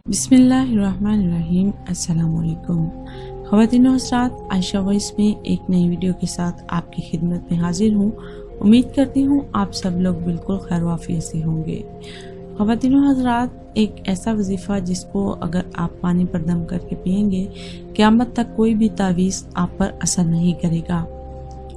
बिस्मिल्लाहिर्रहमानिर्रहीम। अस्सलामुअलैकुम ख़वातीन और हज़रात, आयशा वॉइस में एक नई वीडियो के साथ आपकी खिदमत में हाजिर हूँ। उम्मीद करती हूँ आप सब लोग बिल्कुल खैर वाफियत से होंगे। ख़वातीन और हज़रात, एक ऐसा वजीफ़ा जिसको अगर आप पानी पर दम करके पिएंगे क़यामत तक कोई भी तावीज़ आप पर असर नहीं करेगा।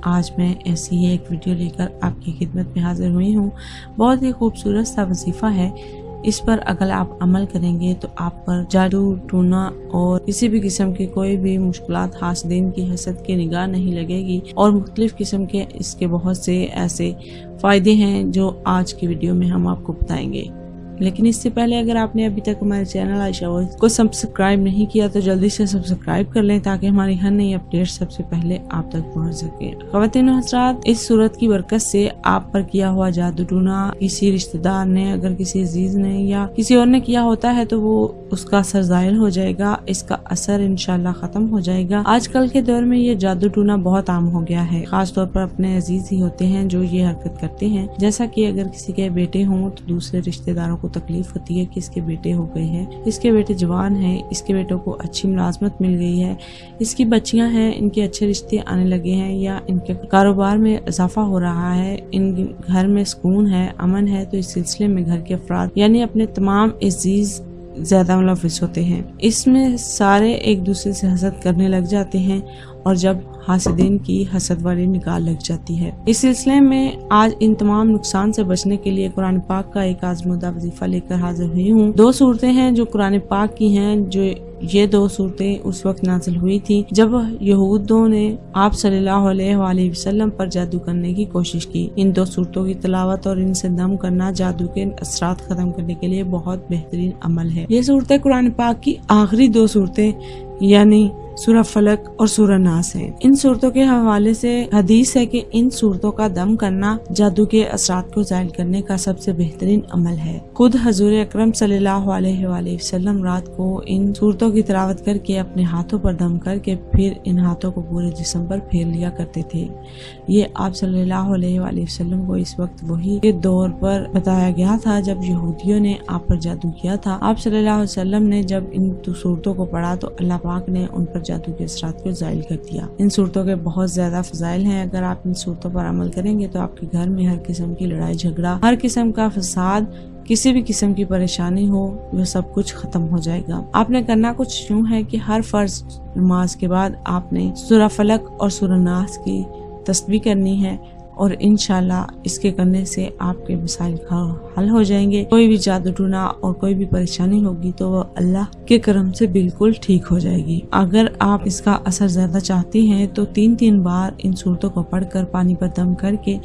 आज मैं ऐसी ही एक वीडियो लेकर आपकी खिदमत में हाजिर हुई हूँ। बहुत ही खूबसूरत सा वजीफ़ा है। इस पर अगर आप अमल करेंगे तो आप पर जादू, टूना और किसी भी किस्म की कोई भी मुश्किलात, हासदीन की हसद की निगाह नहीं लगेगी और मुख्तलिफ किस्म के इसके बहुत से ऐसे फ़ायदे हैं जो आज की वीडियो में हम आपको बताएंगे। लेकिन इससे पहले अगर आपने अभी तक हमारे चैनल आयशा वॉइस को सब्सक्राइब नहीं किया तो जल्दी से सब्सक्राइब कर लें ताकि हमारी हर नई अपडेट सबसे पहले आप तक पहुंच सके। ख़वातीन हज़रात, इस सूरत की बरकत से आप पर किया हुआ जादू टूना किसी रिश्तेदार ने, अगर किसी अजीज ने या किसी और ने किया होता है तो वो उसका असर ज़ाहिर हो जाएगा, इसका असर इंशाल्लाह खत्म हो जाएगा। आजकल के दौर में ये जादू टूना बहुत आम हो गया है। खास तौर पर अपने अजीज ही होते हैं जो ये हरकत करते हैं। जैसा कि अगर किसी के बेटे हों तो दूसरे रिश्तेदारों को तकलीफ होती है कि इसके बेटे हो गए हैं, इसके बेटे जवान हैं, इसके बेटों को अच्छी मुलाजमत मिल गई है, इसकी बच्चियां हैं, इनके अच्छे रिश्ते आने लगे हैं या इनके कारोबार में इजाफा हो रहा है, इन घर में सुकून है, अमन है। तो इस सिलसिले में घर के अफराद यानी अपने तमाम अजीज ज्यादा मुलविस होते हैं। इसमें सारे एक दूसरे से हसद करने लग जाते हैं और जब हासिदीन की हसद वाली निकाल लग जाती है। इस सिलसिले में आज इन तमाम नुकसान से बचने के लिए कुरान पाक का एक आज़मुदा वजीफा लेकर हाजिर हुई हूँ। दो सूरतें हैं जो कुरान पाक की हैं। जो ये दो सूरतें उस वक्त नाजिल हुई थी जब यहूदियों ने आप सल्लल्लाहु अलैहि वसल्लम पर जादू करने की कोशिश की। इन दो सूरतों की तिलावत और इनसे दम करना जादू के असरात खत्म करने के लिए बहुत बेहतरीन अमल है। ये सूरतें कुरान पाक की आखिरी दो सूरतें यानी सूरा फलक और सूरा नास है। इन सूरतों के हवाले से हदीस है कि इन सूरतों का दम करना जादू के असरात को ज़ाहिर करने का सबसे बेहतरीन अमल है। खुद हजूर अकरम सल्लल्लाहु अलैहि वसल्लम रात को इन सूरतों की तिलावत करके अपने हाथों पर दम करके फिर इन हाथों को पूरे जिस्म पर फेर लिया करते थे। ये आप सल्लल्लाहु अलैहि वसल्लम को इस वक्त वही के दौर पर बताया गया था जब यहूदियों ने आप पर जादू किया था। आप सल्लल्लाहु अलैहि वसल्लम ने जब इन सूरतों को पढ़ा तो अल्लाह पाक ने उन पर जादू के असरात को ज़ाहिर कर दिया। इन सूरतों के बहुत ज्यादा फजाइल हैं। अगर आप इन सूरतों पर अमल करेंगे तो आपके घर में हर किस्म की लड़ाई झगड़ा, हर किस्म का फसाद, किसी भी किस्म की परेशानी हो, वह सब कुछ खत्म हो जाएगा। आपने करना कुछ यूँ है कि हर फर्ज नमाज के बाद आपने सूरा फलक और सूरा नास की तस्बीह करनी है और इंशाल्लाह इसके करने से आपके मसाइल हल हो जाएंगे। कोई भी जादू टूना और कोई भी परेशानी होगी तो वो अल्लाह के करम से बिल्कुल ठीक हो जाएगी। अगर आप इसका असर ज्यादा चाहती हैं तो 3-3 बार इन सूरतों को पढ़कर पानी पर दम करके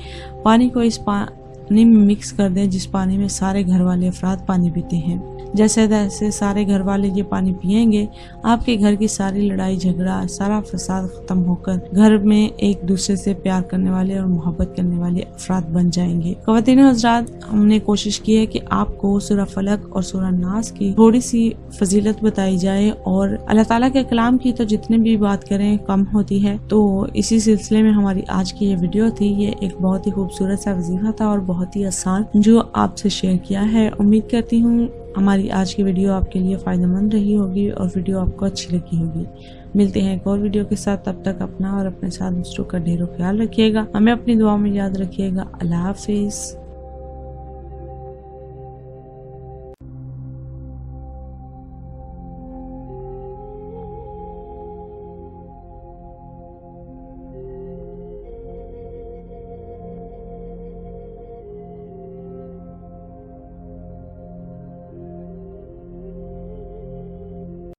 पानी को इस पानी में मिक्स कर दें जिस पानी में सारे घर वाले अफराद पानी पीते हैं। जैसे तैसे सारे घर वाले ये पानी पिएंगे, आपके घर की सारी लड़ाई झगड़ा, सारा फसाद खत्म होकर घर में एक दूसरे से प्यार करने वाले और मोहब्बत करने वाले अफराद बन जाएंगे। ख़वातीन हज़रात, हमने कोशिश की है कि आपको सूरा फलक और सूरा नास की थोड़ी सी फजीलत बताई जाए और अल्लाह ताला के कलाम की तो जितने भी बात करें कम होती है। तो इसी सिलसिले में हमारी आज की ये वीडियो थी। ये एक बहुत ही खूबसूरत सा वजीफा था और बहुत ही आसान जो आपसे शेयर किया है। उम्मीद करती हूँ हमारी आज की वीडियो आपके लिए फायदेमंद रही होगी और वीडियो आपको अच्छी लगी होगी। मिलते हैं एक और वीडियो के साथ। तब तक अपना और अपने साथ दूसरों का ढेरों ख्याल रखिएगा। हमें अपनी दुआ में याद रखिएगा। अल्लाह हाफिज।